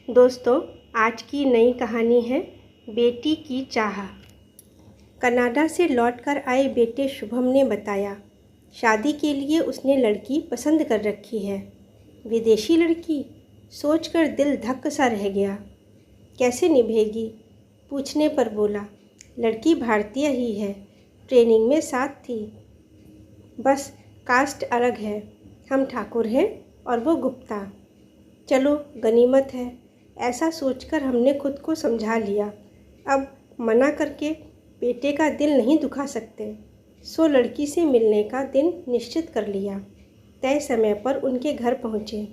दोस्तों, आज की नई कहानी है बेटी की चाह। कनाडा से लौटकर आए बेटे शुभम ने बताया, शादी के लिए उसने लड़की पसंद कर रखी है। विदेशी लड़की? सोचकर दिल धक्क सा रह गया। कैसे निभेगी? पूछने पर बोला, लड़की भारतीय ही है, ट्रेनिंग में साथ थी। बस कास्ट अलग है, हम ठाकुर हैं और वो गुप्ता। चलो गनीमत है, ऐसा सोचकर हमने खुद को समझा लिया। अब मना करके बेटे का दिल नहीं दुखा सकते। सो लड़की से मिलने का दिन निश्चित कर लिया। तय समय पर उनके घर पहुँचे।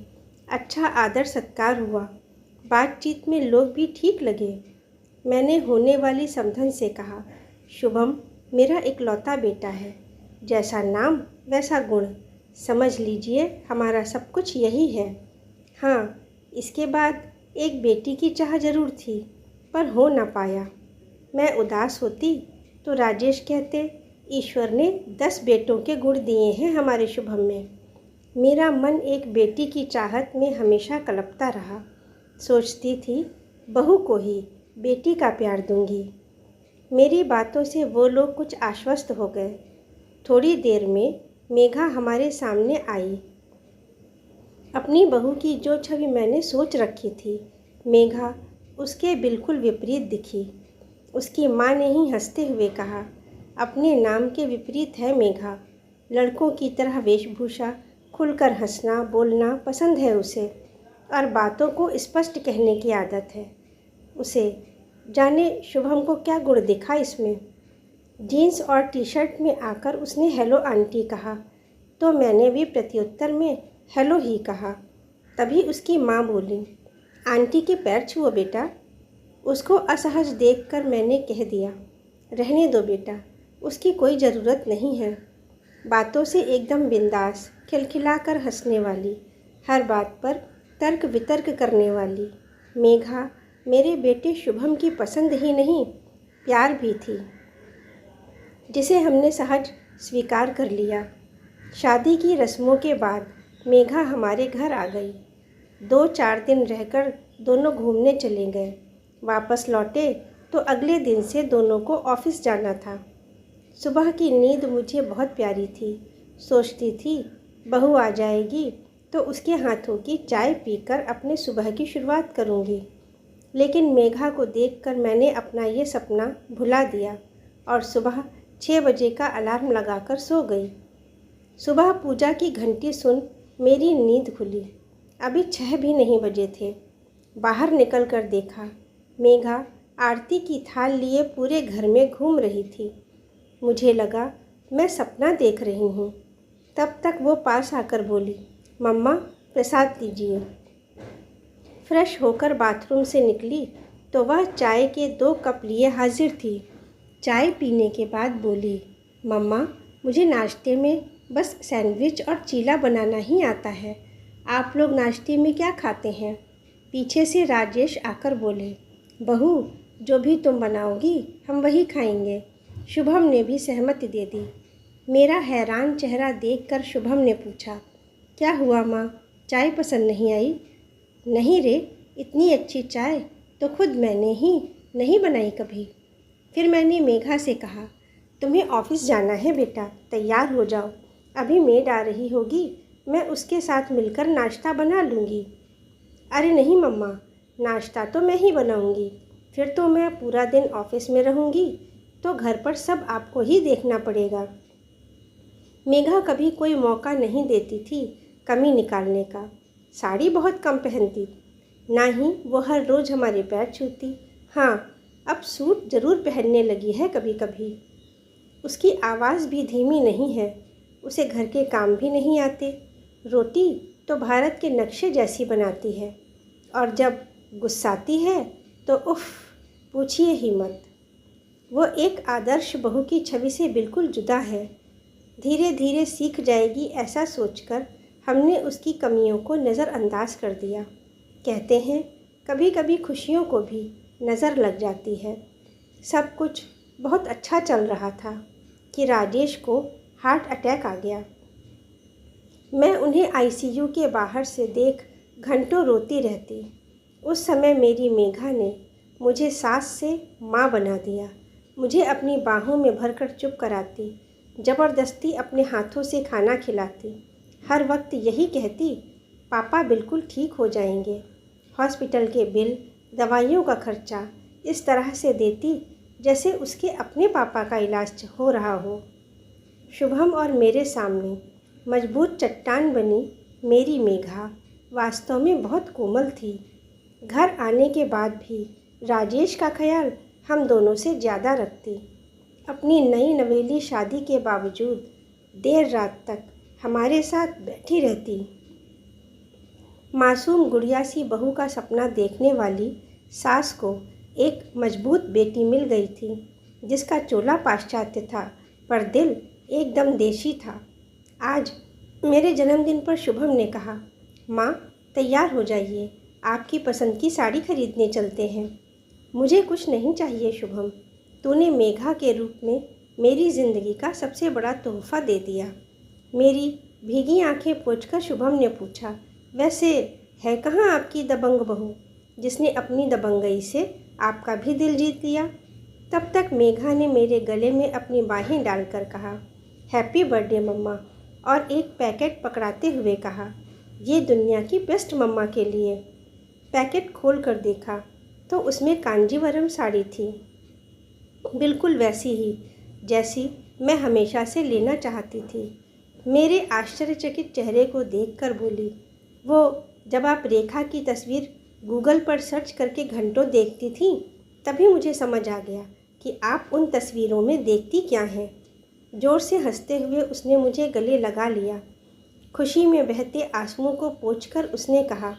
अच्छा आदर सत्कार हुआ। बातचीत में लोग भी ठीक लगे। मैंने होने वाली समधन से कहा, शुभम मेरा इकलौता बेटा है, जैसा नाम वैसा गुण। समझ लीजिए हमारा सब कुछ यही है। हाँ, इसके बाद एक बेटी की चाह ज़रूर थी, पर हो ना पाया। मैं उदास होती तो राजेश कहते, ईश्वर ने 10 बेटों के गुण दिए हैं हमारे शुभम में। मेरा मन एक बेटी की चाहत में हमेशा कलपता रहा। सोचती थी बहू को ही बेटी का प्यार दूंगी। मेरी बातों से वो लोग कुछ आश्वस्त हो गए। थोड़ी देर में मेघा हमारे सामने आई। अपनी बहू की जो छवि मैंने सोच रखी थी, मेघा उसके बिल्कुल विपरीत दिखी। उसकी माँ ने ही हंसते हुए कहा, अपने नाम के विपरीत है मेघा। लड़कों की तरह वेशभूषा, खुलकर हंसना बोलना पसंद है उसे, और बातों को स्पष्ट कहने की आदत है उसे। जाने शुभम को क्या गुण दिखा इसमें। जीन्स और टी शर्ट में आकर उसने हेलो आंटी कहा, तो मैंने भी प्रत्युत्तर में हेलो ही कहा। तभी उसकी माँ बोली, आंटी के पैर छुओ बेटा। उसको असहज देखकर मैंने कह दिया, रहने दो बेटा, उसकी कोई ज़रूरत नहीं है। बातों से एकदम बिंदास, खिलखिलाकर हंसने वाली, हर बात पर तर्क वितर्क करने वाली मेघा मेरे बेटे शुभम की पसंद ही नहीं, प्यार भी थी, जिसे हमने सहज स्वीकार कर लिया। शादी की रस्मों के बाद मेघा हमारे घर आ गई। 2-4 दिन रहकर दोनों घूमने चले गए। वापस लौटे तो अगले दिन से दोनों को ऑफिस जाना था। सुबह की नींद मुझे बहुत प्यारी थी। सोचती थी बहू आ जाएगी तो उसके हाथों की चाय पीकर अपने सुबह की शुरुआत करूँगी। लेकिन मेघा को देखकर मैंने अपना ये सपना भुला दिया और सुबह 6 बजे का अलार्म लगाकर सो गई। सुबह पूजा की घंटी सुन मेरी नींद खुली। अभी 6 भी नहीं बजे थे। बाहर निकलकर देखा, मेघा आरती की थाल लिए पूरे घर में घूम रही थी। मुझे लगा मैं सपना देख रही हूँ। तब तक वो पास आकर बोली, मम्मा प्रसाद लीजिए। फ्रेश होकर बाथरूम से निकली तो वह चाय के 2 कप लिए हाजिर थी। चाय पीने के बाद बोली, मम्मा मुझे नाश्ते में बस सैंडविच और चीला बनाना ही आता है। आप लोग नाश्ते में क्या खाते हैं? पीछे से राजेश आकर बोले, बहू जो भी तुम बनाओगी हम वही खाएंगे। शुभम ने भी सहमति दे दी। मेरा हैरान चेहरा देखकर शुभम ने पूछा, क्या हुआ माँ, चाय पसंद नहीं आई? नहीं रे, इतनी अच्छी चाय तो खुद मैंने ही नहीं बनाई कभी। फिर मैंने मेघा से कहा, तुम्हें ऑफिस जाना है बेटा, तैयार हो जाओ। अभी मेड आ रही होगी, मैं उसके साथ मिलकर नाश्ता बना लूँगी। अरे नहीं मम्मा, नाश्ता तो मैं ही बनाऊँगी। फिर तो मैं पूरा दिन ऑफिस में रहूँगी, तो घर पर सब आपको ही देखना पड़ेगा। मेघा कभी कोई मौका नहीं देती थी कमी निकालने का। साड़ी बहुत कम पहनती, ना ही वो हर रोज़ हमारे पैर छूती। हाँ, अब सूट ज़रूर पहनने लगी है कभी कभी। उसकी आवाज़ भी धीमी नहीं है। उसे घर के काम भी नहीं आते। रोटी तो भारत के नक्शे जैसी बनाती है, और जब गुस्साती है तो उफ, पूछिए ही मत। वो एक आदर्श बहू की छवि से बिल्कुल जुदा है। धीरे धीरे सीख जाएगी ऐसा सोचकर हमने उसकी कमियों को नज़रअंदाज कर दिया। कहते हैं कभी कभी खुशियों को भी नज़र लग जाती है। सब कुछ बहुत अच्छा चल रहा था कि राजेश को हार्ट अटैक आ गया। मैं उन्हें आईसीयू के बाहर से देख घंटों रोती रहती। उस समय मेरी मेघा ने मुझे सास से माँ बना दिया। मुझे अपनी बाहों में भरकर चुप कराती, ज़बरदस्ती अपने हाथों से खाना खिलाती, हर वक्त यही कहती, पापा बिल्कुल ठीक हो जाएंगे। हॉस्पिटल के बिल, दवाइयों का खर्चा इस तरह से देती जैसे उसके अपने पापा का इलाज हो रहा हो। शुभम और मेरे सामने मजबूत चट्टान बनी मेरी मेघा वास्तव में बहुत कोमल थी। घर आने के बाद भी राजेश का ख्याल हम दोनों से ज़्यादा रखती। अपनी नई नवेली शादी के बावजूद देर रात तक हमारे साथ बैठी रहती। मासूम गुड़िया सी बहू का सपना देखने वाली सास को एक मजबूत बेटी मिल गई थी, जिसका चोला पाश्चात्य था पर दिल एकदम देशी था। आज मेरे जन्मदिन पर शुभम ने कहा, माँ तैयार हो जाइए, आपकी पसंद की साड़ी खरीदने चलते हैं। मुझे कुछ नहीं चाहिए शुभम, तूने मेघा के रूप में मेरी ज़िंदगी का सबसे बड़ा तोहफ़ा दे दिया। मेरी भीगी आंखें पोंछकर शुभम ने पूछा, वैसे है कहाँ आपकी दबंग बहू, जिसने अपनी दबंगई से आपका भी दिल जीत लिया? तब तक मेघा ने मेरे गले में अपनी बाहें डालकर कहा, हैप्पी बर्थडे मम्मा, और एक पैकेट पकड़ाते हुए कहा, ये दुनिया की बेस्ट मम्मा के लिए। पैकेट खोल कर देखा तो उसमें कांजीवरम साड़ी थी, बिल्कुल वैसी ही जैसी मैं हमेशा से लेना चाहती थी। मेरे आश्चर्यचकित चेहरे को देखकर बोली, वो जब आप रेखा की तस्वीर गूगल पर सर्च करके घंटों देखती थी, तभी मुझे समझ आ गया कि आप उन तस्वीरों में देखती क्या हैं। ज़ोर से हंसते हुए उसने मुझे गले लगा लिया। खुशी में बहते आंसुओं को पोंछकर उसने कहा,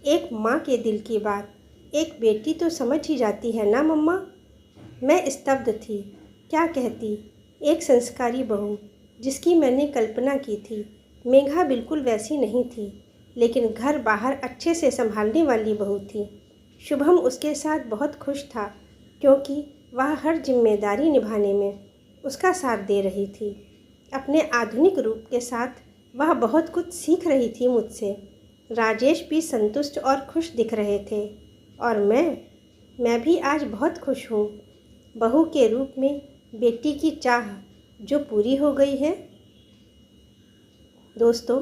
एक माँ के दिल की बात एक बेटी तो समझ ही जाती है ना मम्मा। मैं स्तब्ध थी। क्या कहती, एक संस्कारी बहू जिसकी मैंने कल्पना की थी। मेघा बिल्कुल वैसी नहीं थी, लेकिन घर बाहर अच्छे से संभालने वाली बहू थी। शुभम उसके साथ बहुत खुश था, क्योंकि वह हर जिम्मेदारी निभाने में उसका साथ दे रही थी। अपने आधुनिक रूप के साथ वह बहुत कुछ सीख रही थी मुझसे। राजेश भी संतुष्ट और खुश दिख रहे थे, और मैं भी आज बहुत खुश हूँ। बहू के रूप में बेटी की चाह जो पूरी हो गई है। दोस्तों,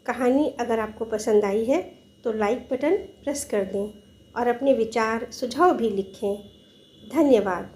कहानी अगर आपको पसंद आई है तो लाइक बटन प्रेस कर दें और अपने विचार सुझाव भी लिखें। धन्यवाद।